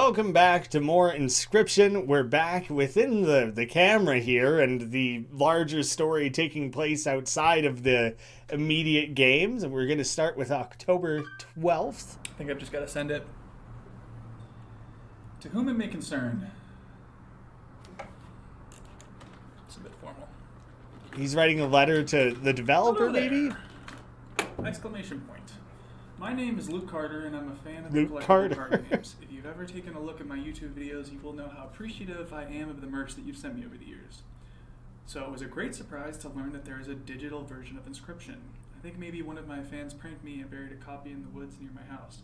welcome back to more Inscryption. We're back within the camera here and the larger story taking place outside of the immediate games. And we're going to start with October 12th. I think I've just got to send it. To whom it may concern. It's a bit formal. He's writing a letter to the developer, maybe? Exclamation point. My name is Luke Carter, and I'm a fan of Luke the Carter. collectible card games. If you've ever taken a look at my YouTube videos, you will know how appreciative I am of the merch that you've sent me over the years. So it was a great surprise to learn that there is a digital version of Inscryption. I think maybe one of my fans pranked me and buried a copy in the woods near my house.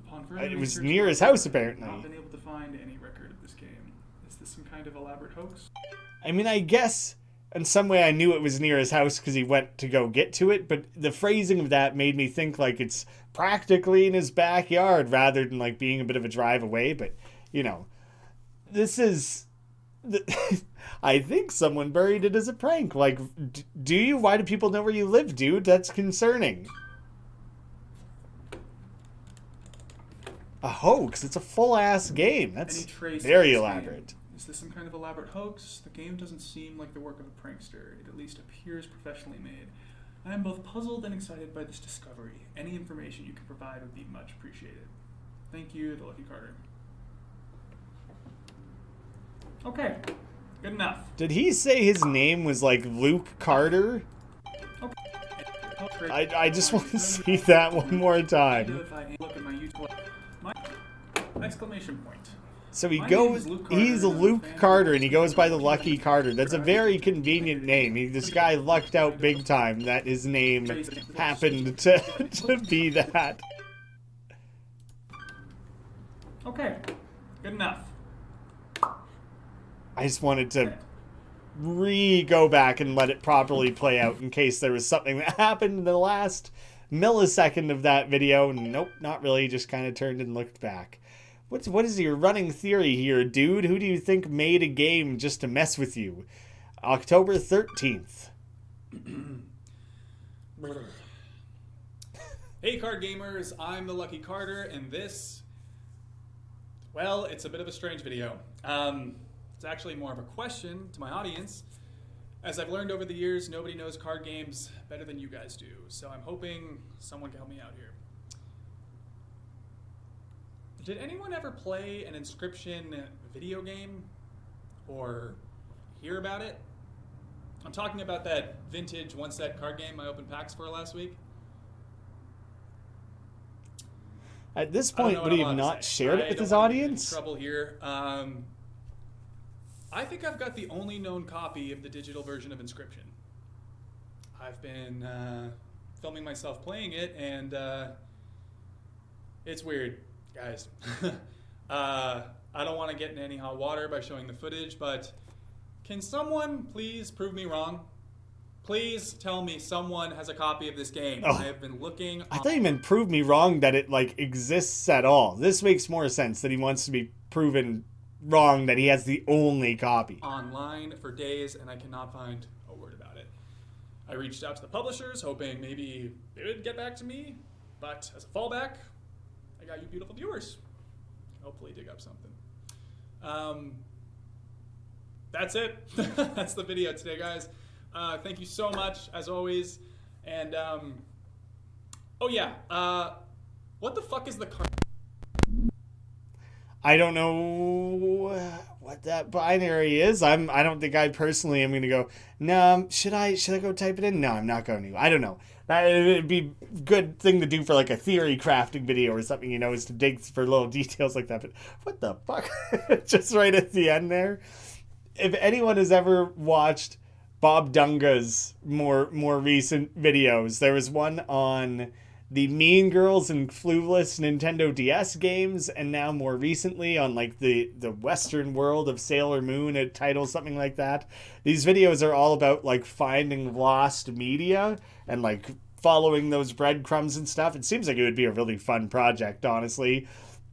Upon further It was research, near his house, I've apparently. not been able to find any record of this game. Is this some kind of elaborate hoax? I mean, I guess in some way I knew it was near his house because he went to go get to it, but the phrasing of that made me think like it's practically in his backyard rather than like being a bit of a drive away. But, you know, this is... I think someone buried it as a prank. Like, do you? Why do people know where you live, dude? That's concerning. A hoax? It's a full-ass game. That's very elaborate. Is this some kind of elaborate hoax? The game doesn't seem like the work of a prankster. It at least appears professionally made. I am both puzzled and excited by this discovery. Any information you can provide would be much appreciated. Thank you, the Lucky Carter. Okay, good enough. Did he say his name was like Luke Carter? Okay. I just want to see that one more time. Exclamation point. So he goes, he's Luke Carter, and he goes by the Lucky Carter. That's a very convenient name. This guy lucked out big time that his name happened to be that. Okay, good enough. I just wanted to go back and let it properly play out in case there was something that happened in the last millisecond of that video. Nope, not really. Just kind of turned and looked back. What is your running theory here, dude? Who do you think made a game just to mess with you? October 13th. Hey, card gamers. I'm the Lucky Carter, and this, well, it's a bit of a strange video. It's actually more of a question to my audience. As I've learned over the years, nobody knows card games better than you guys do. So I'm hoping someone can help me out here. Did anyone ever play an Inscryption video game or hear about it? I'm talking about that vintage one-set card game I opened packs for last week. At this point, would he have not shared it with his audience? Trouble here. I think I've got the only known copy of the digital version of Inscryption. I've been filming myself playing it, and it's weird, guys. I don't want to get in any hot water by showing the footage, but can someone please prove me wrong? Please tell me someone has a copy of this game. Oh, I have been looking. I thought you meant prove me wrong that it like exists at all. This makes more sense that he wants to be proven wrong that he has the only copy online for days, and I cannot find a word about it. I reached out to the publishers hoping maybe they would get back to me, but as a fallback, I got you beautiful viewers. Hopefully dig up something. That's it. That's the video today, guys. Thank you so much, as always. And oh yeah, what the fuck is the card? I don't know what that binary is. I don't think I personally am going to go, no, should I go type it in? No, I'm not going to. I don't know. It'd be a good thing to do for like a theory crafting video or something, you know, is to dig for little details like that. But what the fuck? Just right at the end there. If anyone has ever watched Bob Dunga's more recent videos, there was one on the Mean Girls and Clueless Nintendo DS games, and now more recently on like the Western world of Sailor Moon, a title, something like that. These videos are all about like finding lost media and like following those breadcrumbs and stuff. It seems like it would be a really fun project, honestly.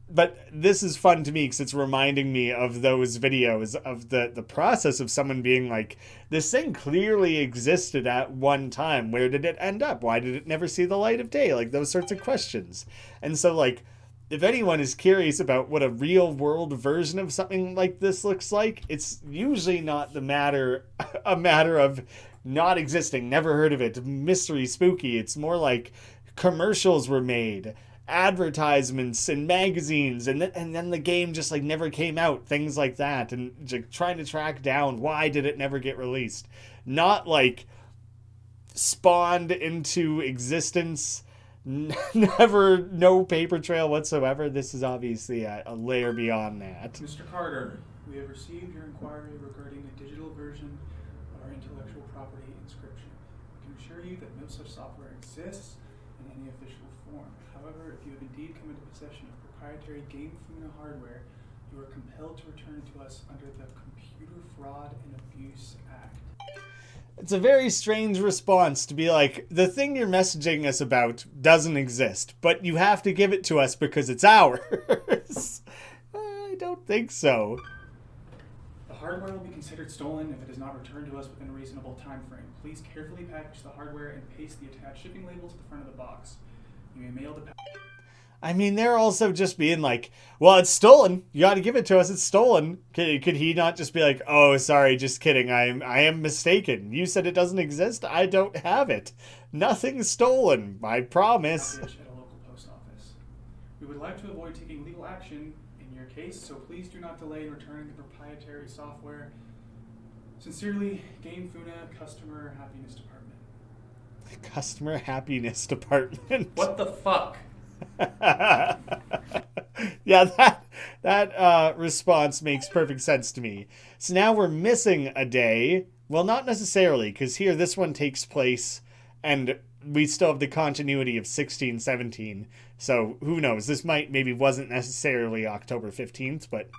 But this is fun to me because it's reminding me of those videos of the process of someone being like, this thing clearly existed at one time. Where did it end up? Why did it never see the light of day? Like those sorts of questions. And so like if anyone is curious about what a real world version of something like this looks like, it's usually not a matter of not existing, never heard of it, mystery, spooky. It's more like commercials were made, advertisements in magazines, and then the game just like never came out, things like that, and just trying to track down why did it never get released. Not like spawned into existence, never, no paper trail whatsoever. This is obviously a layer beyond that. Mr. Carter, we have received your inquiry regarding a digital version of our intellectual property Inscryption. We can assure you that no such software exists in any official form. However, if you have indeed come into possession of proprietary Game Funa hardware, you are compelled to return it to us under the Computer Fraud and Abuse Act. It's a very strange response to be like, the thing you're messaging us about doesn't exist, but you have to give it to us because it's ours. I don't think so. The hardware will be considered stolen if it is not returned to us within a reasonable time frame. Please carefully package the hardware and paste the attached shipping label to the front of the box. You may mail the I mean, they're also just being like, well, it's stolen. You got to give it to us. It's stolen. Could he not just be like, oh, sorry, just kidding. I am mistaken. You said it doesn't exist. I don't have it. Nothing's stolen. I promise. At a local post office. We would like to avoid taking legal action in your case, so please do not delay in returning the proprietary software. Sincerely, Game Funa, Customer Happiness Department. Customer Happiness Department. What the fuck? Yeah, that response makes perfect sense to me. So now we're missing a day. Well, not necessarily, because here this one takes place and we still have the continuity of 1617. So who knows? This maybe wasn't necessarily October 15th, but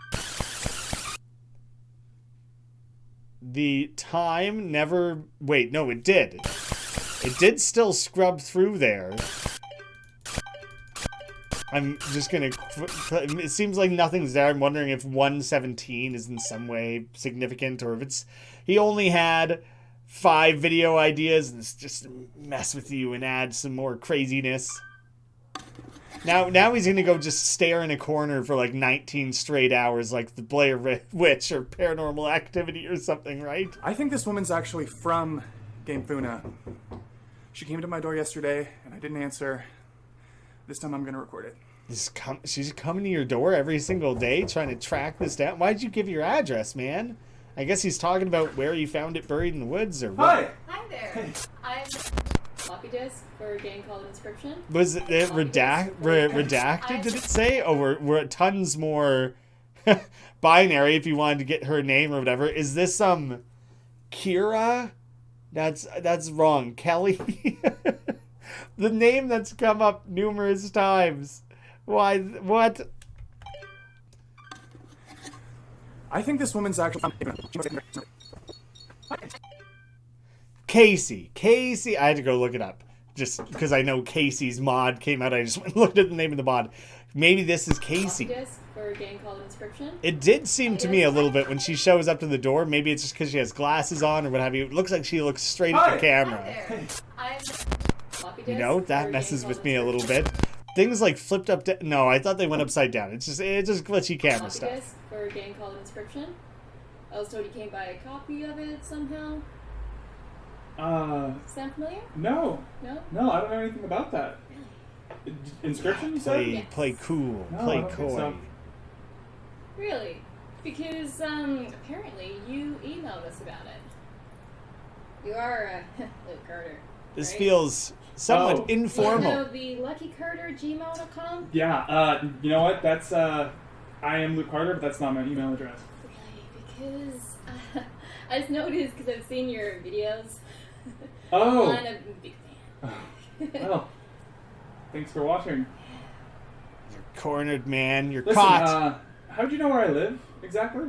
the time never... Wait, no, it did. It did still scrub through there. I'm just gonna... It seems like nothing's there. I'm wondering if 117 is in some way significant, or if it's... He only had 5 video ideas, and it's just to mess with you and add some more craziness. Now he's gonna go just stare in a corner for like 19 straight hours, like the Blair Witch or Paranormal Activity or something, right? I think this woman's actually from Game Funa. She came to my door yesterday, and I didn't answer. This time I'm going to record it. She's coming to your door every single day trying to track this down. Why'd you give your address, man? I guess he's talking about where you found it buried in the woods or what? Hi! Hi there. I'm floppy disk for a game called Inscryption. Was it redacted, did it say? Oh, we're tons more binary if you wanted to get her name or whatever. Is this Kira? That's wrong. Kelly? The name that's come up numerous times. Why? What? I think this woman's actually... Casey. I had to go look it up. Just because I know Casey's mod came out, I just went and looked at the name of the mod. Maybe this is Casey. For a game called Inscryption. It did seem to me a little bit when she shows up to the door. Maybe it's just because she has glasses on or what have you. It looks like she looks straight at the camera. Hi there. You know, that messes with me a little bit. Things like flipped up... No, I thought they went upside down. It's just glitchy camera stuff. For a game called Inscryption. I was told you came by a copy of it somehow. Sound familiar? No. No? No, I don't know anything about that. Inscryption, you said? Yes. Play cool. No, play I don't think coy. so. Really? Because, apparently you emailed us about it. You are, Luke Carter. This right? feels somewhat informal. You know the luckycarter@gmail.com? Yeah, you know what? That's, I am Luke Carter, but that's not my email address. Really? Because I just noticed, because I've seen your videos. Oh! I'm a big fan. Well, thanks for watching. You're cornered, man. You're Listen, caught. how'd you know where I live, exactly?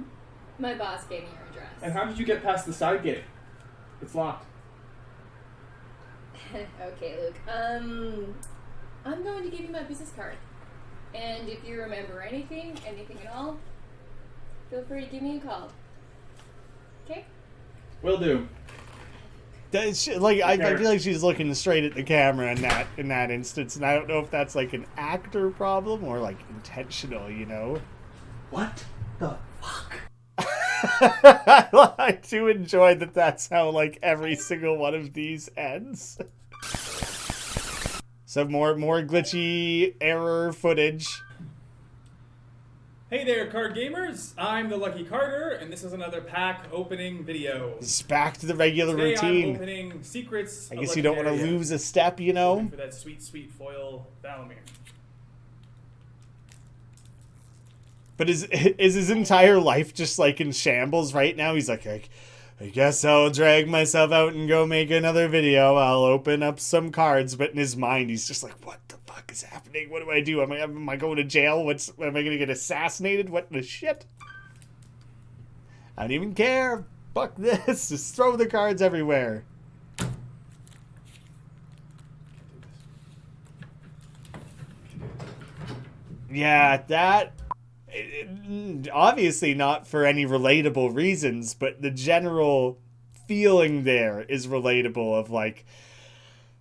My boss gave me your address. And how did you get past the side gate? It's locked. Okay, Luke. I'm going to give you my business card. And if you remember anything at all, feel free to give me a call. Okay? Will do. Like I feel like she's looking straight at the camera in that instance, and I don't know if that's like an actor problem or like intentional, you know. What the fuck? I do enjoy that. That's how like every single one of these ends. So more glitchy error footage. Hey there, card gamers! I'm the Lucky Carter, and this is another pack opening video. It's back to the regular Today routine. I'm opening secrets. I guess you don't want to lose a step, you know. For that sweet, sweet foil Valamir. But is his entire life just like in shambles right now? He's like, I guess I'll drag myself out and go make another video. I'll open up some cards. But in his mind, he's just like, what the fuck is happening? What do I do? Am I going to jail? Am I going to get assassinated? What the shit? I don't even care. Fuck this. Just throw the cards everywhere. Yeah, that... obviously not for any relatable reasons, but the general feeling there is relatable of like,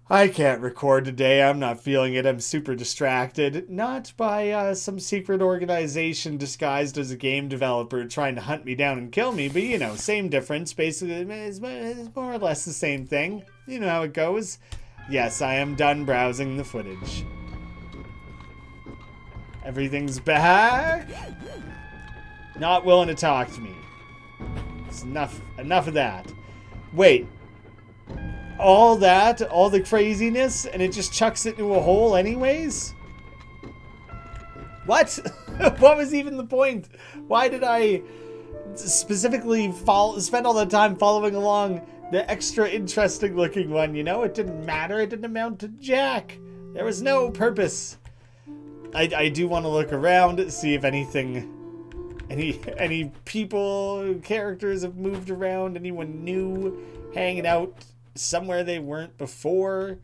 I can't record today, I'm not feeling it, I'm super distracted. Not by some secret organization disguised as a game developer trying to hunt me down and kill me, but you know, same difference, basically, it's more or less the same thing. You know how it goes. Yes, I am done browsing the footage. Everything's back. Not willing to talk to me. It's enough of that. Wait. All the craziness, and it just chucks it into a hole anyways? What? What was even the point? Why did I specifically spend all the time following along the extra interesting looking one, you know? It didn't matter. It didn't amount to jack. There was no purpose. I do want to look around, see if anything, any people, characters have moved around, anyone new hanging out somewhere they weren't before.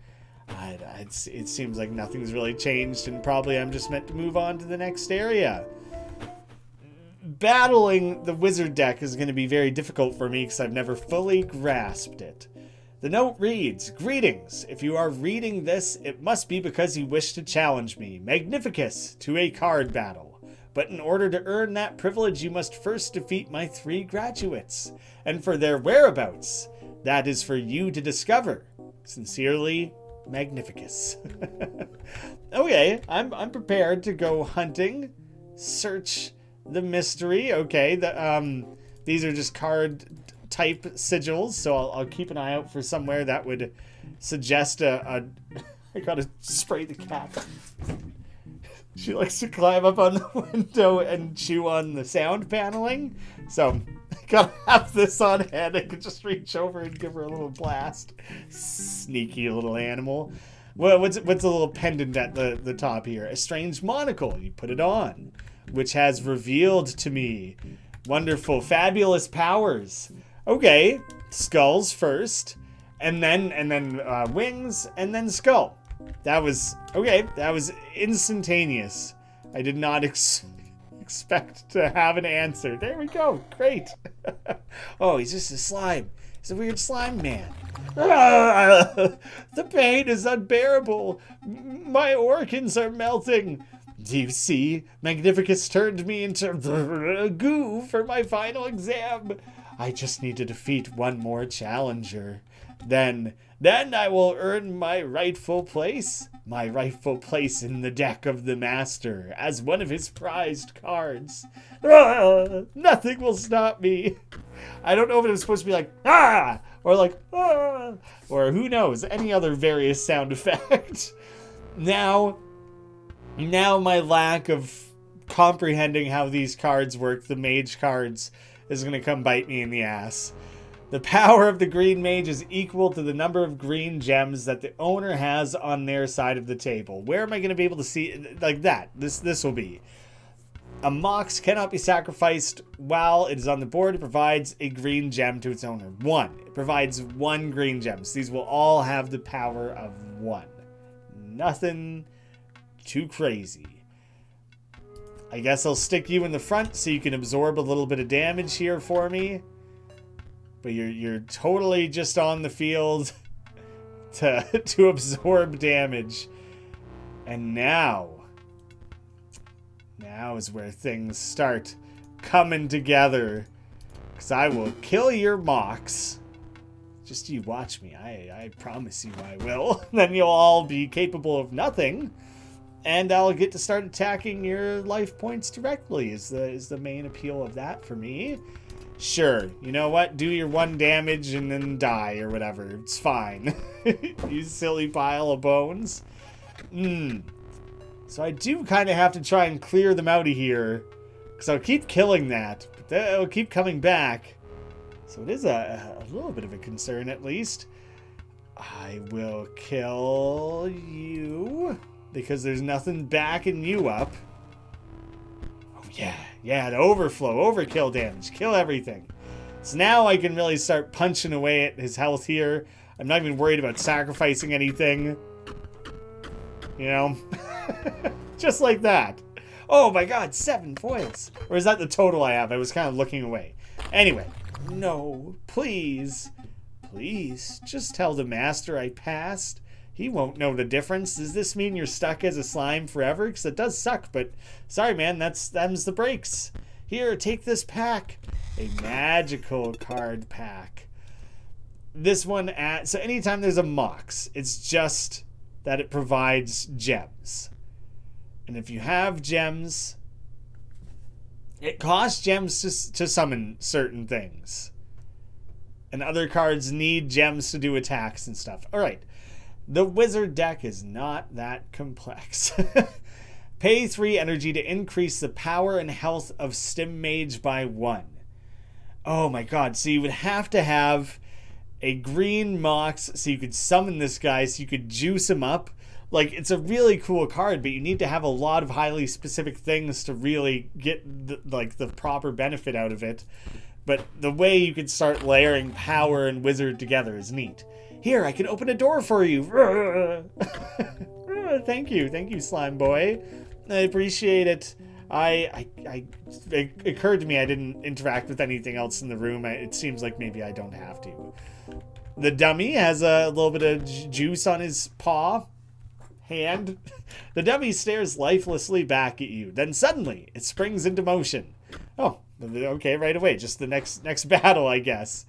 It seems like nothing's really changed, and probably I'm just meant to move on to the next area. Battling the wizard deck is going to be very difficult for me because I've never fully grasped it. The note reads, "Greetings. If you are reading this, it must be because you wish to challenge me, Magnificus, to a card battle. But in order to earn that privilege, you must first defeat my 3 graduates. And for their whereabouts, that is for you to discover. Sincerely, Magnificus." Okay, I'm prepared to go hunting, search the mystery. Okay, these are just card type sigils, so I'll keep an eye out for somewhere that would suggest I gotta spray the cat. She likes to climb up on the window and chew on the sound paneling, so I gotta have this on hand. I could just reach over and give her a little blast. Sneaky little animal. Well, what's a little pendant at the top here? A strange monocle. You put it on, which has revealed to me wonderful, fabulous powers. Okay, skulls first, and then wings, and then skull. That was instantaneous. I did not expect to have an answer. There we go. Great. Oh, he's just a slime. He's a weird slime man. The pain is unbearable. My organs are melting. Do you see? Magnificus turned me into goo for my final exam. I just need to defeat one more challenger. Then I will earn my rightful place. My rightful place in the deck of the master as one of his prized cards. Nothing will stop me. I don't know if it was supposed to be like, ah, or like, ah, or who knows, any other various sound effect. Now my lack of comprehending how these cards work, the mage cards, is going to come bite me in the ass. The power of the green mage is equal to the number of green gems that the owner has on their side of the table. Where am I going to be able to see like that? This will be. A mox cannot be sacrificed while it is on the board. It provides a green gem to its owner. 1. It provides 1 green gem. So these will all have the power of 1. Nothing too crazy. I guess I'll stick you in the front so you can absorb a little bit of damage here for me. but you're totally just on the field to absorb damage. And now is where things start coming together. Because I will kill your mocks. Just you watch me. I promise you I will. Then you'll all be capable of nothing. And I'll get to start attacking your life points directly is the main appeal of that for me. Sure, you know what? Do your 1 damage and then die or whatever. It's fine. You silly pile of bones. So I do kind of have to try and clear them out of here. Because I'll keep killing that. But they'll keep coming back. So it is a little bit of a concern at least. I will kill you. Because there's nothing backing you up. Oh yeah, the overkill damage. Kill everything. So now I can really start punching away at his health here. I'm not even worried about sacrificing anything. You know? Just like that. Oh my god, 7 foils. Or is that the total I have? I was kind of looking away. Anyway. No, please. Please, just tell the master I passed. He won't know the difference. Does this mean you're stuck as a slime forever? Because it does suck, but sorry, man, them's the breaks. Here, take this pack. A magical card pack. This one, so anytime there's a mox, it's just that it provides gems. And if you have gems, it costs gems to summon certain things. And other cards need gems to do attacks and stuff. All right. The wizard deck is not that complex. Pay 3 energy to increase the power and health of Stim Mage by 1. Oh my god, so you would have to have a green mox so you could summon this guy so you could juice him up. Like, it's a really cool card, but you need to have a lot of highly specific things to really get the proper benefit out of it. But the way you could start layering power and wizard together is neat. Here, I can open a door for you. Thank you, slime boy. I appreciate it. It occurred to me I didn't interact with anything else in the room. It seems like maybe I don't have to. The dummy has a little bit of juice on his hand. The dummy stares lifelessly back at you. Then suddenly, it springs into motion. Oh, okay, right away. Just the next battle, I guess.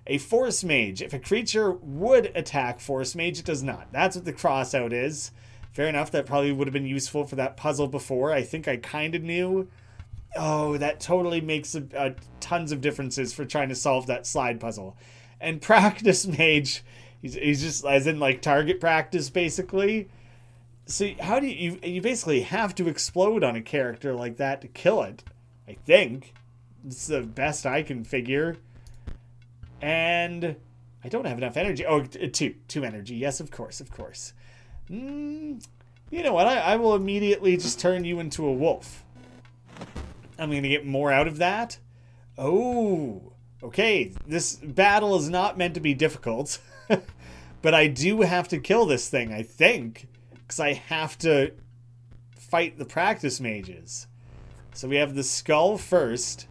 A Force Mage. If a creature would attack Force Mage, it does not. That's what the crossout is. Fair enough, that probably would have been useful for that puzzle before. I think I kind of knew. Oh, that totally makes tons of differences for trying to solve that slide puzzle. And Practice Mage, he's just, as in like target practice, basically. So how do you basically have to explode on a character like that to kill it, I think. It's the best I can figure. And I don't have enough energy. Oh, two energy. Yes, of course. You know what? I will immediately just turn you into a wolf. I'm going to get more out of that. Oh, okay. This battle is not meant to be difficult. But I do have to kill this thing, I think. Because I have to fight the practice mages. So we have the skull first.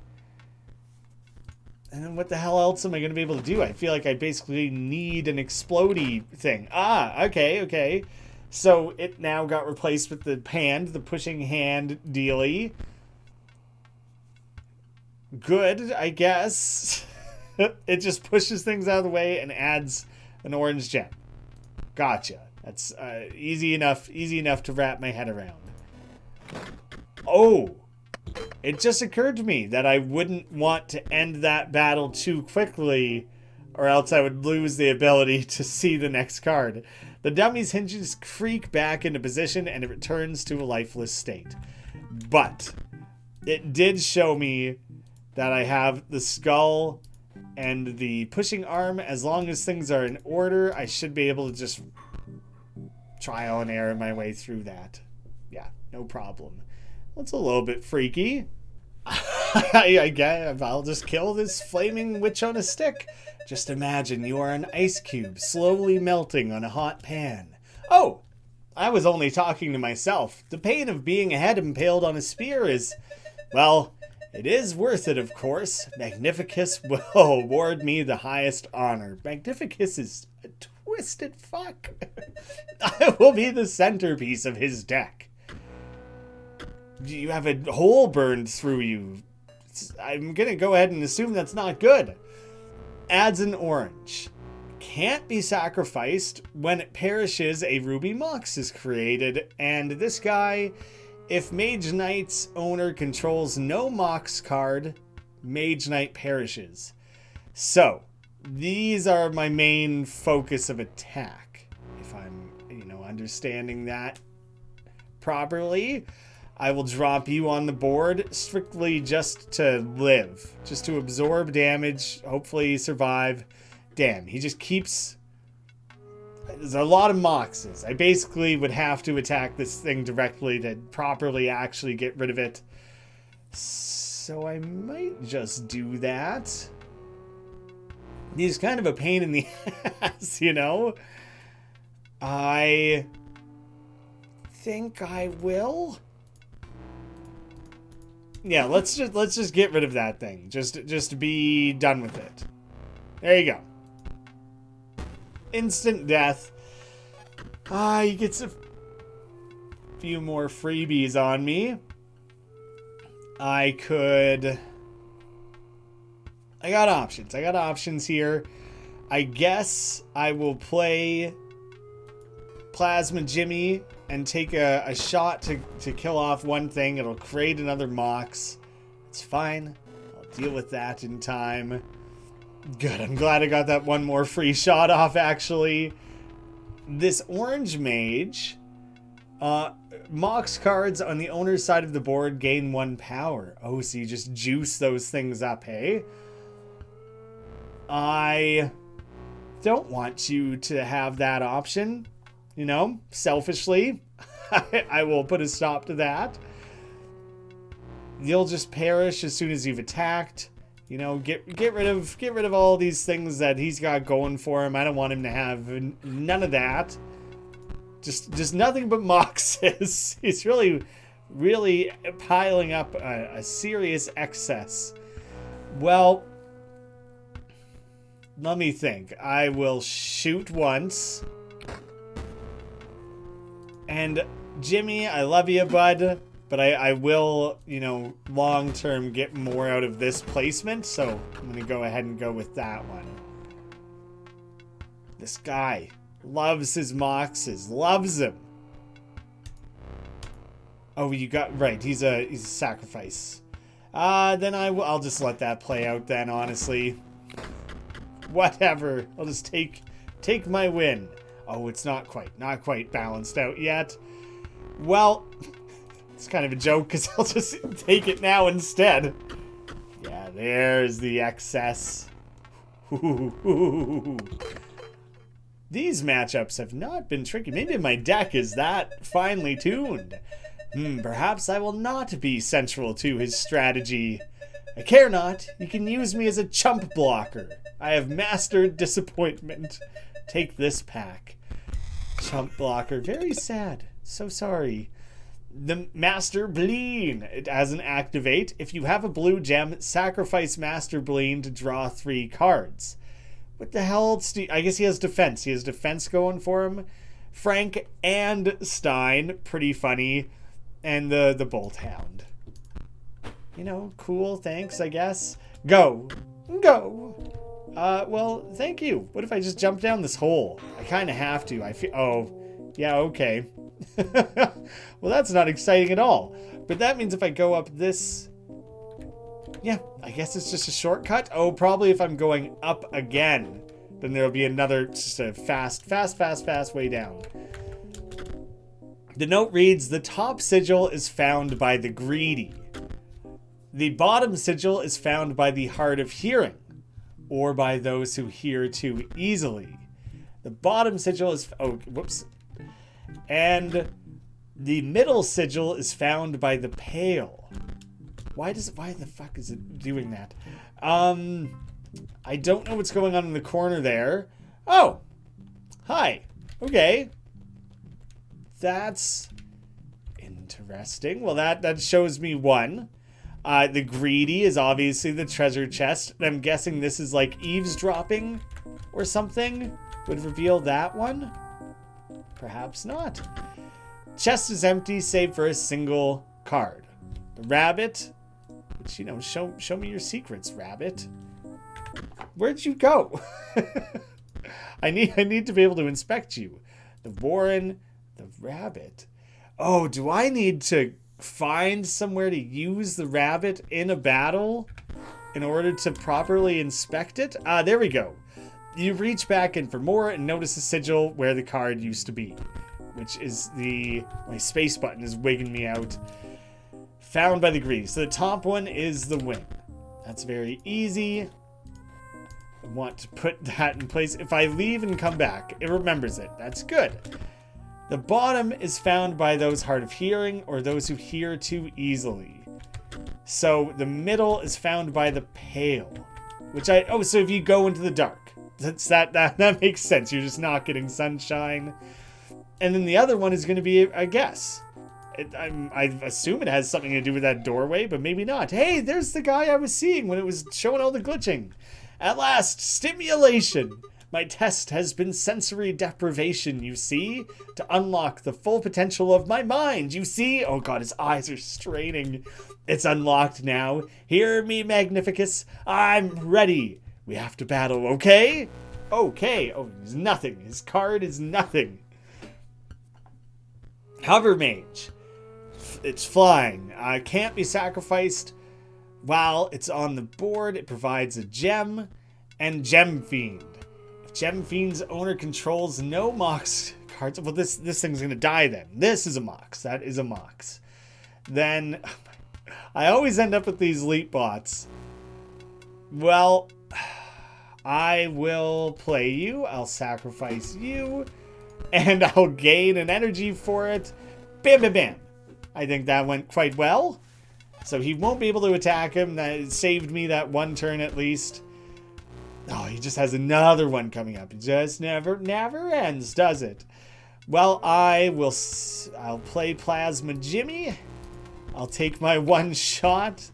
And then what the hell else am I going to be able to do? I feel like I basically need an explodey thing. Okay. So it now got replaced with the hand, the pushing hand dealy. Good, I guess. It just pushes things out of the way and adds an orange gem. Gotcha. That's easy enough to wrap my head around. Oh! It just occurred to me that I wouldn't want to end that battle too quickly, or else I would lose the ability to see the next card. The dummy's hinges creak back into position and it returns to a lifeless state. But it did show me that I have the skull and the pushing arm. As long as things are in order, I should be able to just trial and error my way through that. Yeah, no problem. That's a little bit freaky. I guess I'll just kill this flaming witch on a stick. Just imagine you are an ice cube slowly melting on a hot pan. Oh, I was only talking to myself. The pain of being a head impaled on a spear is, well, It is worth it, of course. Magnificus will award me the highest honor. Magnificus is a twisted fuck. I will be the centerpiece of his deck. You have a hole burned through you. I'm going to go ahead and assume that's not good. Adds an orange. Can't be sacrificed. When it perishes, a ruby mox is created. And this guy, if Mage Knight's owner controls no mox card, Mage Knight perishes. So, these are my main focus of attack. If I'm, understanding that properly. I will drop you on the board strictly just to live. Just to absorb damage, hopefully survive. Damn, he just keeps... There's a lot of moxes. I basically would have to attack this thing directly to properly actually get rid of it. So I might just do that. He's kind of a pain in the ass, I think I will. Yeah, let's just get rid of that thing. Just be done with it. There you go. Instant death. He gets a few more freebies on me. I got options. I got options here. I guess I will play Plasma Jimmy and take a shot to kill off one thing. It'll create another mox. It's fine. I'll deal with that in time. Good, I'm glad I got that one more free shot off, actually. This orange mage, mox cards on the owner's side of the board gain 1 power. Oh, so you just juice those things up, hey? I don't want you to have that option, selfishly. I will put a stop to that. You'll just perish as soon as you've attacked. Get rid of all these things that he's got going for him. I don't want him to have none of that. Just nothing but moxes. He's really piling up a serious excess. Well, let me think. I will shoot once. And Jimmy, I love you, bud. But I will, long-term get more out of this placement. So I'm going to go ahead and go with that one. This guy loves his moxes. Loves them. Oh, you got... Right, he's a sacrifice. Then I'll just let that play out then, honestly. Whatever. I'll just take my win. Oh, it's not quite balanced out yet. Well... It's kind of a joke because I'll just take it now instead. Yeah, there's the excess. These matchups have not been tricky. Maybe my deck is that finely tuned. Perhaps I will not be central to his strategy. I care not. You can use me as a chump blocker. I have mastered disappointment. Take this pack. Chump blocker. Very sad. So sorry. The Master Bleen. It has an activate. If you have a blue gem, sacrifice Master Bleen to draw 3 cards. What the hell? I guess he has defense. He has defense going for him. Frank and Stein. Pretty funny. And the Bolt Hound. Cool. Thanks, I guess. Go. Well, thank you. What if I just jump down this hole? I kind of have to. I feel... Oh, yeah, okay. Well, that's not exciting at all. But that means if I go up this... Yeah, I guess it's just a shortcut. Oh, probably if I'm going up again, then there'll be another, just a fast way down. The note reads, the top sigil is found by the greedy. The bottom sigil is found by the hard of hearing, or by those who hear too easily. The bottom sigil is... Oh, whoops. And the middle sigil is found by the pale. Why the fuck is it doing that? I don't know what's going on in the corner there. Oh, hi. Okay. That's interesting. Well, that shows me one. The greedy is obviously the treasure chest. I'm guessing this is like eavesdropping or something. Would reveal that one? Perhaps not. Chest is empty save for a single card. The rabbit, which, you know, show me your secrets, rabbit. Where'd you go? I need to be able to inspect you. The warren, the rabbit. Oh, do I need to find somewhere to use the rabbit in a battle in order to properly inspect it? There we go. You reach back in for more and notice a sigil where the card used to be, which is my space button is wigging me out. Found by the greedy. So the top one is the win. That's very easy. I want to put that in place. If I leave and come back, it remembers it. That's good. The bottom is found by those hard of hearing or those who hear too easily. So the middle is found by the pale, which so if you go into the dark, that makes sense. You're just not getting sunshine. And then the other one is going to be a guess. I assume it has something to do with that doorway, but maybe not. Hey, there's the guy I was seeing when it was showing all the glitching. At last, stimulation. My test has been sensory deprivation, you see, to unlock the full potential of my mind, you see. Oh god, his eyes are straining. It's unlocked now. Hear me, Magnificus. I'm ready. We have to battle, okay? Okay. Oh, there's nothing. His card is nothing. Hover Mage. It's flying. Can't be sacrificed while it's on the board. It provides a gem and Gem Fiend. If Gem Fiend's owner controls no Mox cards, well, this thing's gonna die then. This is a Mox. That is a Mox. Then I always end up with these leap bots. Well, I will play you. I'll sacrifice you. And I'll gain an energy for it. Bam, bam, bam. I think that went quite well. So he won't be able to attack him. That saved me that one turn at least. Oh, he just has another one coming up. It just never ends, does it? Well, I'll play Plasma Jimmy. I'll take my one shot.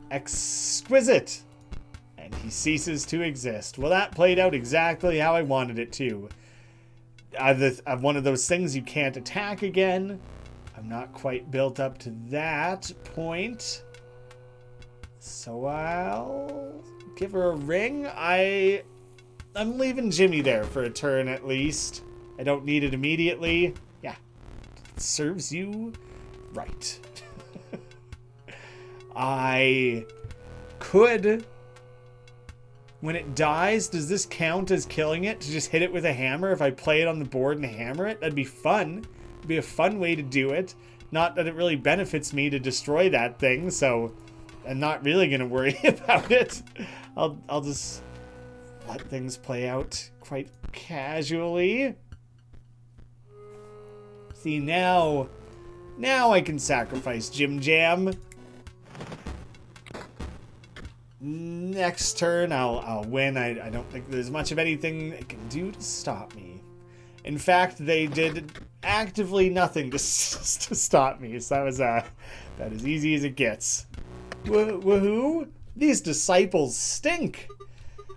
Exquisite. And he ceases to exist. Well, that played out exactly how I wanted it to. I'm one of those things you can't attack again. I'm not quite built up to that point. So I'll give her a ring. I'm leaving Jimmy there for a turn at least. I don't need it immediately. Yeah. It serves you right. I could... When it dies, does this count as killing it? To just hit it with a hammer? If I play it on the board and hammer it? That'd be fun. It'd be a fun way to do it. Not that it really benefits me to destroy that thing, so I'm not really going to worry about it. I'll just let things play out quite casually. See, now I can sacrifice Jim Jam. Next turn, I'll win. I don't think there's much of anything they can do to stop me. In fact, they did actively nothing to stop me. So that was about as easy as it gets. Woohoo! These disciples stink.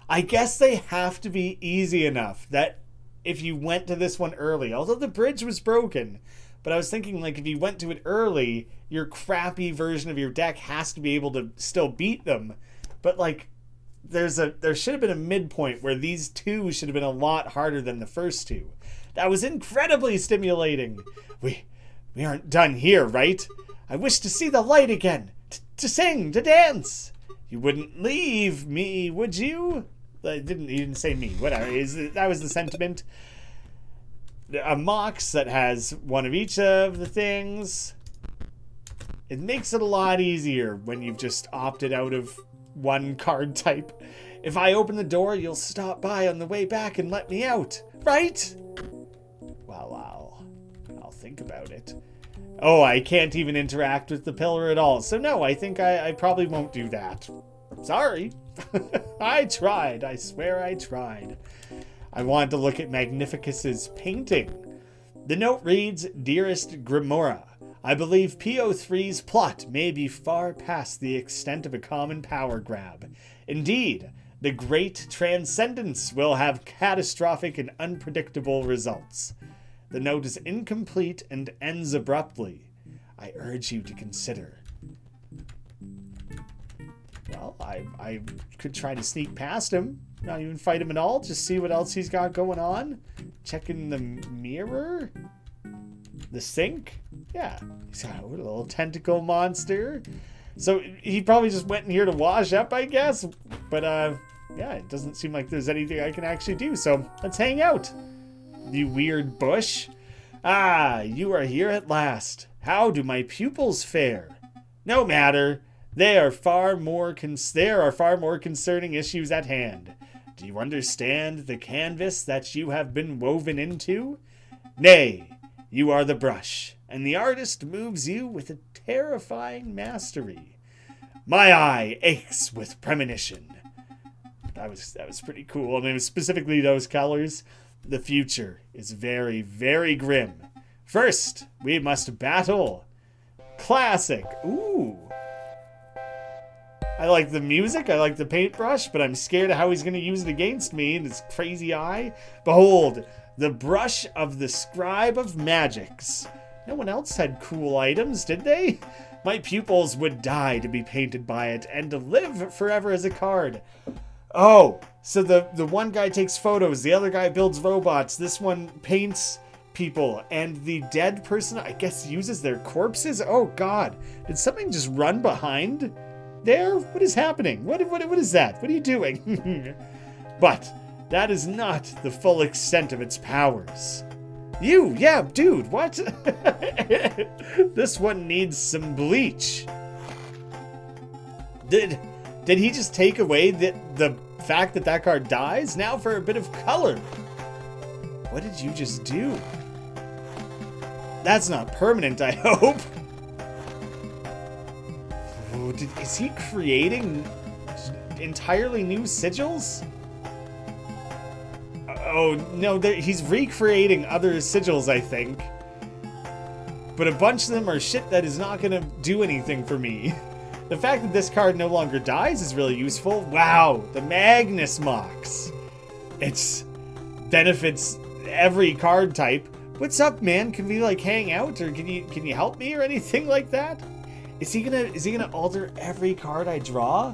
I guess they have to be easy enough that if you went to this one early, although the bridge was broken, but I was thinking, like, if you went to it early, your crappy version of your deck has to be able to still beat them. But, like, there should have been a midpoint where these two should have been a lot harder than the first two. That was incredibly stimulating. We aren't done here, right? I wish to see the light again. To sing, to dance. You wouldn't leave me, would you? You didn't say me. Whatever. That was the sentiment. A Mox that has one of each of the things. It makes it a lot easier when you've just opted out of one card type. If I open the door, you'll stop by on the way back and let me out, right? Well, I'll think about it. Oh, I can't even interact with the pillar at all. So no, I think I probably won't do that. Sorry. I tried. I swear I tried. I wanted to look at Magnificus's painting. The note reads, Dearest Grimora, I believe PO3's plot may be far past the extent of a common power grab. Indeed, the Great Transcendence will have catastrophic and unpredictable results. The note is incomplete and ends abruptly. I urge you to consider. Well, I could try to sneak past him. Not even fight him at all. Just see what else he's got going on. Checking the mirror. The sink. Yeah. He's got a little tentacle monster. So he probably just went in here to wash up, I guess. But, yeah, it doesn't seem like there's anything I can actually do. So let's hang out. You weird bush. Ah, you are here at last. How do my pupils fare? No matter. There are far more concerning issues at hand. Do you understand the canvas that you have been woven into? Nay, you are the brush, and the artist moves you with a terrifying mastery. My eye aches with premonition. That was pretty cool. I mean, specifically those colors. The future is very, very grim. First, we must battle. Classic. Ooh. I like the music, I like the paintbrush, but I'm scared of how he's going to use it against me and his crazy eye. Behold, the brush of the scribe of magics. No one else had cool items, did they? My pupils would die to be painted by it and to live forever as a card. Oh, so the one guy takes photos, the other guy builds robots, this one paints people, and the dead person, I guess, uses their corpses? Oh, God. Did something just run behind there? What is happening? What is that? What are you doing? But that is not the full extent of its powers. Yeah, dude, what? This one needs some bleach. Did he just take away the fact that card dies? Now for a bit of color. What did you just do? That's not permanent, I hope. Oh, is he creating entirely new sigils? Oh, no, he's recreating other sigils, I think. But a bunch of them are shit that is not going to do anything for me. The fact that this card no longer dies is really useful. Wow, the Magnus Mox. It benefits every card type. What's up, man? Can we like hang out, or can you help me or anything like that? Is he gonna alter every card I draw?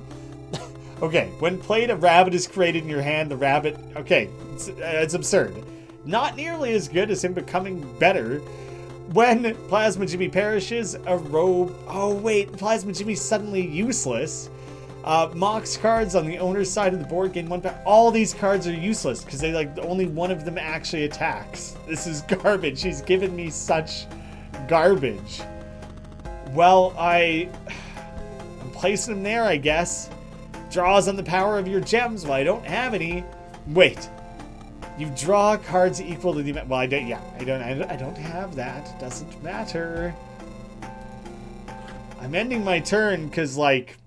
Okay, when played, a rabbit is created in your hand. The rabbit. Okay, it's absurd. Not nearly as good as him becoming better. When Plasma Jimmy perishes, a robe... Oh, wait. Plasma Jimmy's suddenly useless. Mox cards on the owner's side of the board gain 1 power. All these cards are useless because only one of them actually attacks. This is garbage. He's given me such garbage. Well, I'm placing him there, I guess. Draws on the power of your gems. Well, I don't have any. Wait. You draw cards equal to the amount. Well, I don't have that. Doesn't matter. I'm ending my turn because, like,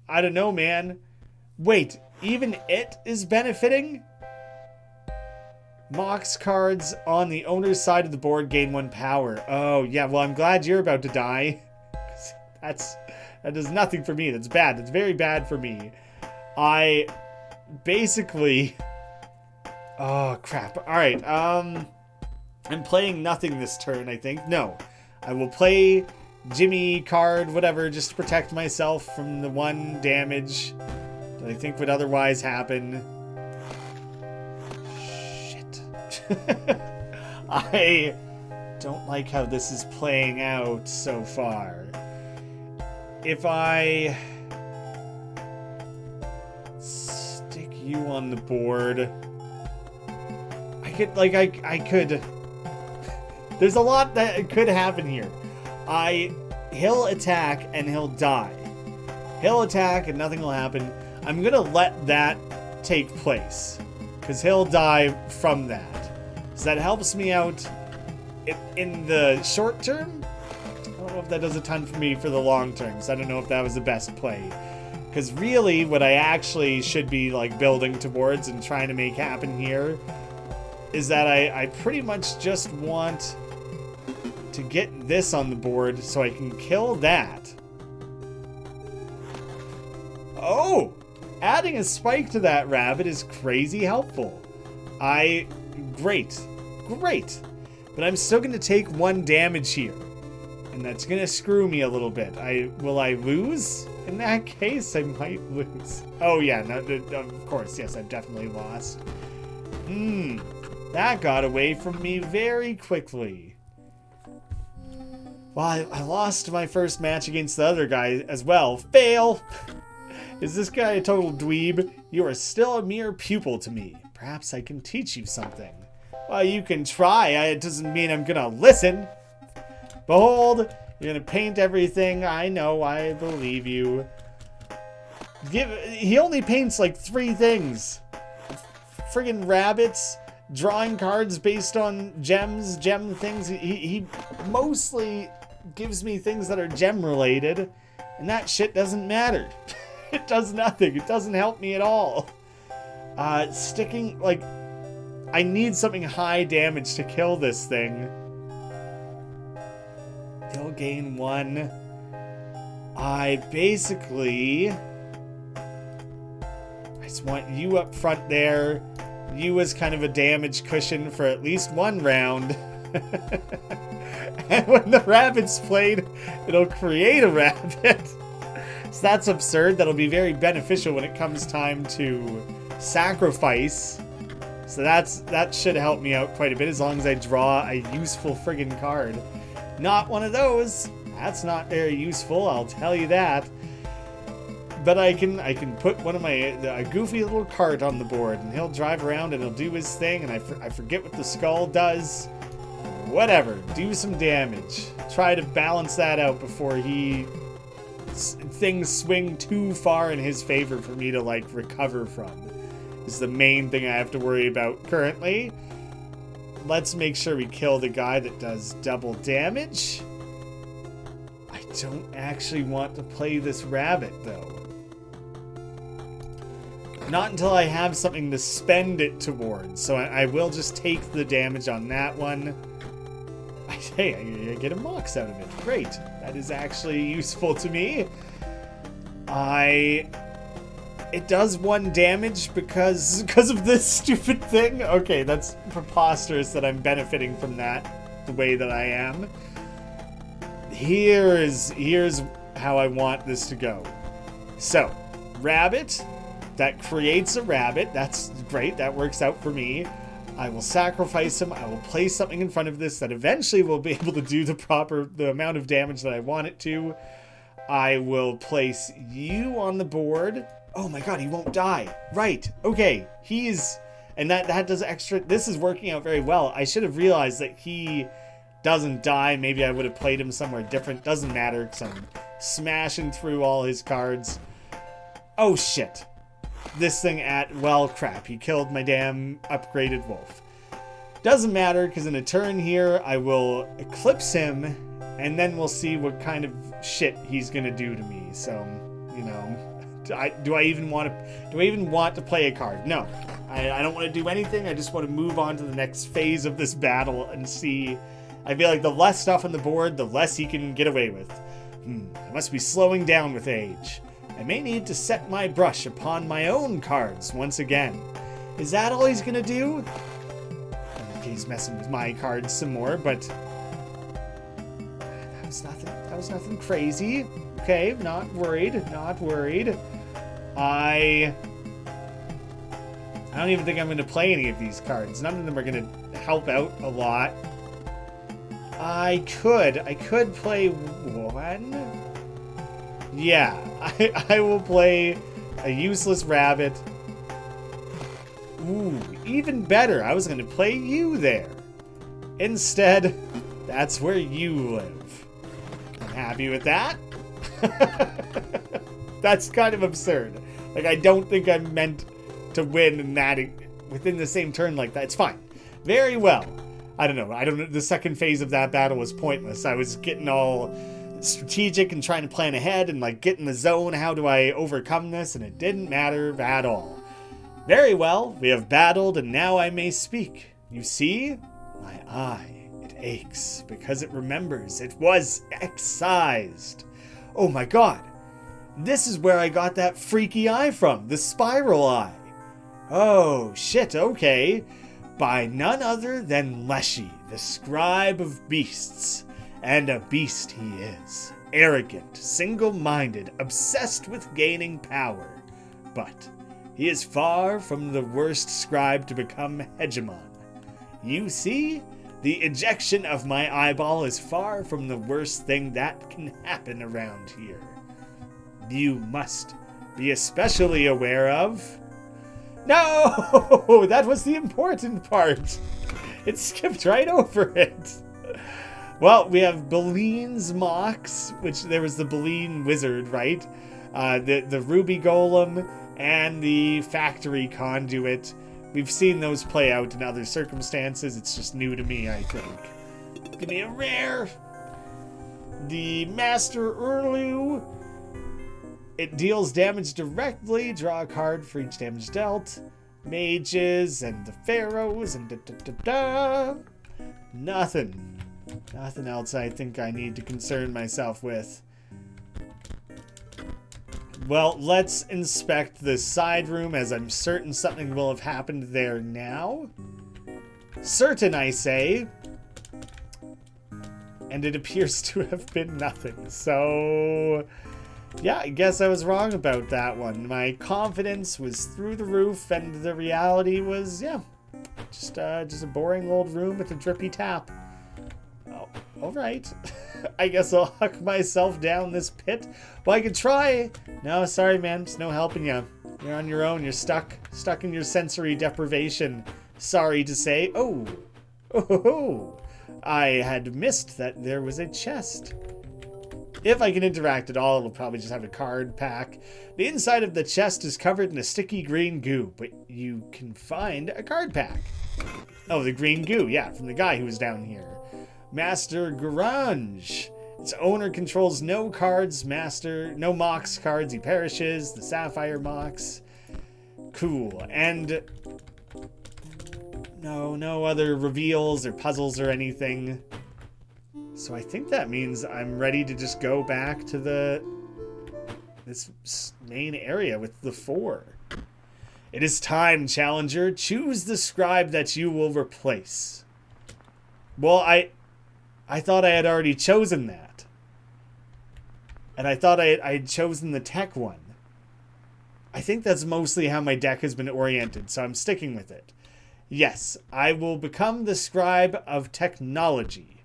I don't know, man. Wait, even it is benefiting? Mox cards on the owner's side of the board gain 1 power. Oh, yeah, well, I'm glad you're about to die. That does nothing for me. That's bad. That's very bad for me. I basically... Oh, crap. Alright, I'm playing nothing this turn, I think. No. I will play Jimmy card, whatever, just to protect myself from the 1 damage that I think would otherwise happen. Shit. I don't like how this is playing out so far. If I stick you on the board... I could... There's a lot that could happen here. He'll attack and he'll die. He'll attack and nothing will happen. I'm gonna let that take place, because he'll die from that. So that helps me out in the short term. I don't know if that does a ton for me for the long term, so I don't know if that was the best play. Because really, what I actually should be like building towards and trying to make happen here is that I pretty much just want to get this on the board so I can kill that. Oh! Adding a spike to that rabbit is crazy helpful. Great. Great. But I'm still going to take 1 damage here. And that's going to screw me a little bit. Will I lose? In that case, I might lose. Oh yeah, no, of course, yes, I've definitely lost. That got away from me very quickly. Well, I lost my first match against the other guy as well. Fail! Is this guy a total dweeb? You are still a mere pupil to me. Perhaps I can teach you something. Well, you can try. It doesn't mean I'm gonna listen. Behold, you're gonna paint everything. I know, I believe you. He only paints like 3 things. Friggin' rabbits, drawing cards based on gem things. He mostly gives me things that are gem related, and that shit doesn't matter. It does nothing. It doesn't help me at all. Sticking, like, I need something high damage to kill this thing. He'll gain 1. I just want you up front there. You as kind of a damage cushion for at least 1 round. And when the rabbit's played, it'll create a rabbit. So that's absurd. That'll be very beneficial when it comes time to sacrifice. So that should help me out quite a bit as long as I draw a useful friggin' card. Not one of those. That's not very useful, I'll tell you that. But I can put one of a goofy little cart on the board, and he'll drive around and he'll do his thing, and I forget what the skull does. Whatever, do some damage. Try to balance that out before things swing too far in his favor for me to, like, recover from. Is the main thing I have to worry about currently. Let's make sure we kill the guy that does double damage. I don't actually want to play this rabbit, though. Not until I have something to spend it towards. So I will just take the damage on that one. Hey, I get a mox out of it. Great. That is actually useful to me. It does 1 damage because of this stupid thing? Okay, that's preposterous that I'm benefiting from that the way that I am. Here's how I want this to go. So, rabbit. That creates a rabbit. That's great. That works out for me. I will sacrifice him. I will place something in front of this that eventually will be able to do the amount of damage that I want it to. I will place you on the board. Oh my god, he won't die. Right. Okay. And that does extra. This is working out very well. I should have realized that he doesn't die. Maybe I would have played him somewhere different. Doesn't matter because I'm smashing through all his cards. Oh shit. This thing well, crap. He killed my damn upgraded wolf. Doesn't matter because in a turn here, I will eclipse him and then we'll see what kind of shit he's going to do to me. So, you know. Do I even want to play a card? No, I don't want to do anything. I just want to move on to the next phase of this battle and see. I feel like the less stuff on the board, the less he can get away with. I must be slowing down with age. I may need to set my brush upon my own cards once again. Is that all he's gonna do? Okay, he's messing with my cards some more, but that was nothing. That was nothing crazy. Okay, not worried. Not worried. I don't even think I'm going to play any of these cards. None of them are going to help out a lot. I could play 1. Yeah, I will play a useless rabbit. Ooh, even better. I was going to play you there. Instead, that's where you live. I'm happy with that. That's kind of absurd. Like, I don't think I'm meant to win in that within the same turn like that. It's fine. Very well. I don't know. The second phase of that battle was pointless. I was getting all strategic and trying to plan ahead and, like, get in the zone. How do I overcome this? And it didn't matter at all. Very well. We have battled, and now I may speak. You see? My eye. It aches because it remembers it was excised. Oh my god. This is where I got that freaky eye from, the spiral eye. Oh shit, okay. By none other than Leshy, the scribe of beasts. And a beast he is. Arrogant, single-minded, obsessed with gaining power. But he is far from the worst scribe to become hegemon. You see, the ejection of my eyeball is far from the worst thing that can happen around here. You must be especially aware of... No! That was the important part. It skipped right over it. Well, we have Balene's Mox, which there was the Balene Wizard, right? The Ruby Golem and the Factory Conduit. We've seen those play out in other circumstances. It's just new to me, I think. Give me a rare. The Master Urlu. It deals damage directly. Draw a card for each damage dealt. Mages and the Pharaohs and da-da-da-da. Nothing else I think I need to concern myself with. Well, let's inspect the side room, as I'm certain something will have happened there now. Certain, I say. And it appears to have been nothing. So, yeah, I guess I was wrong about that one. My confidence was through the roof, and the reality was, yeah, just a boring old room with a drippy tap. Oh, all right. I guess I'll huck myself down this pit. Well, I could try. No, sorry, man. There's no helping you. You're on your own. You're stuck in your sensory deprivation. Sorry to say. Oh. I had missed that there was a chest. If I can interact at all, it'll probably just have a card pack. The inside of the chest is covered in a sticky green goo, but you can find a card pack. Oh, the green goo. Yeah, from the guy who was down here. Master Grunge. Its owner controls no cards, no Mox cards. He perishes. The Sapphire Mox. Cool. And no other reveals or puzzles or anything. So I think that means I'm ready to just go back to this main area with the 4. It is time, challenger. Choose the scribe that you will replace. Well, I thought I had already chosen that. And I thought I had chosen the tech one. I think that's mostly how my deck has been oriented, so I'm sticking with it. Yes, I will become the scribe of technology.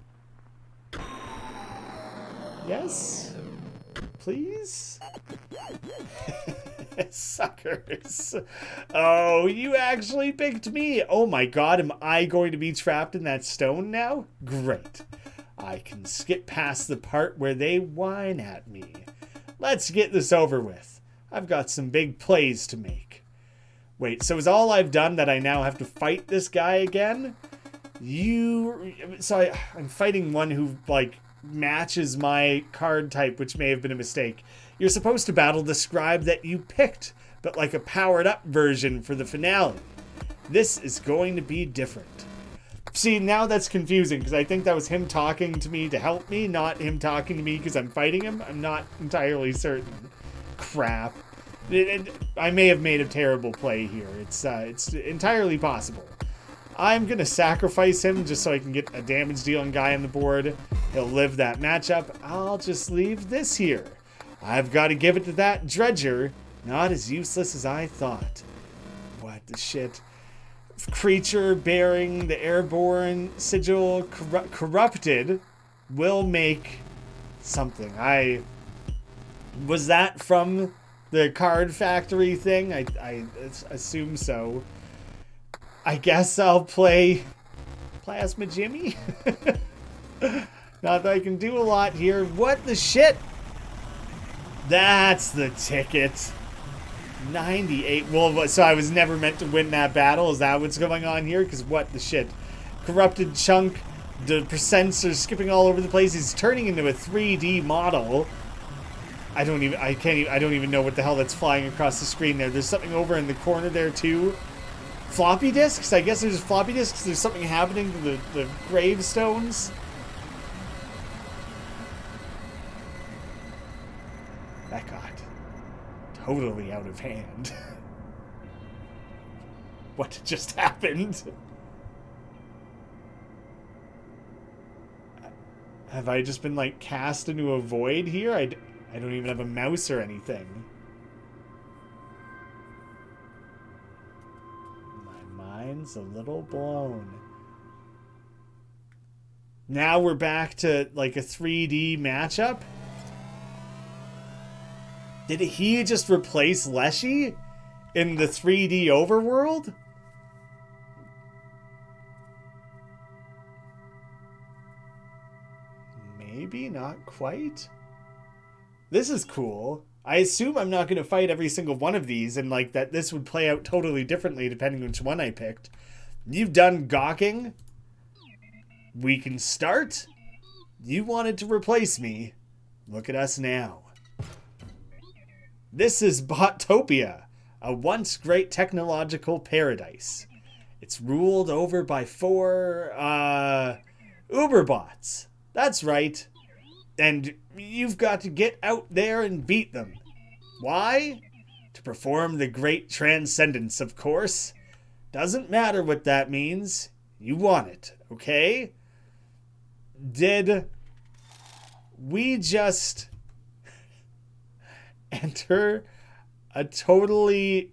Yes? Please? Suckers. Oh, you actually picked me. Oh my god, am I going to be trapped in that stone now? Great. I can skip past the part where they whine at me. Let's get this over with. I've got some big plays to make. Wait, so is all I've done that I now have to fight this guy again? I'm fighting one who, matches my card type, which may have been a mistake. You're supposed to battle the scribe that you picked, but like a powered-up version for the finale. This is going to be different. See, now that's confusing, because I think that was him talking to me to help me, not him talking to me because I'm fighting him. I'm not entirely certain. Crap. I may have made a terrible play here. It's entirely possible. I'm going to sacrifice him just so I can get a damage dealing guy on the board. He'll live that matchup. I'll just leave this here. I've got to give it to that dredger. Not as useless as I thought. What the shit? Creature bearing the airborne sigil corrupted will make something. Was that from the card factory thing? I assume so. I guess I'll play Plasma Jimmy. Not that I can do a lot here. What the shit? That's the ticket. 98. Well, so I was never meant to win that battle. Is that what's going on here? Because what the shit? Corrupted chunk. The percents are skipping all over the place. He's turning into a 3D model. I don't even know what the hell that's flying across the screen there. There's something over in the corner there too. Floppy disks? I guess there's floppy disks. There's something happening to the gravestones. That got totally out of hand. What just happened? Have I just been, like, cast into a void here? I don't even have a mouse or anything. My mind's a little blown. Now we're back to, like, a 3D matchup? Did he just replace Leshy in the 3D overworld? Maybe not quite. This is cool. I assume I'm not going to fight every single one of these, and like that this would play out totally differently depending on which one I picked. You've done gawking. We can start. You wanted to replace me. Look at us now. This is Bottopia, a once great technological paradise. It's ruled over by 4 Uberbots. That's right. And you've got to get out there and beat them. Why? To perform the great transcendence, of course. Doesn't matter what that means. You want it, okay? Did we just enter a totally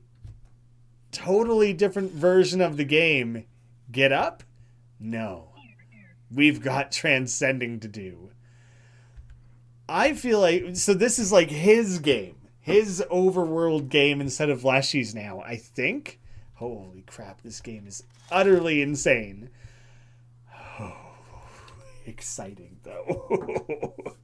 different version of the game? Get up? No. We've got transcending to do. I feel like, so this is like his game. His overworld game instead of Leshy's now, I think. Holy crap, this game is utterly insane. Oh, exciting, though.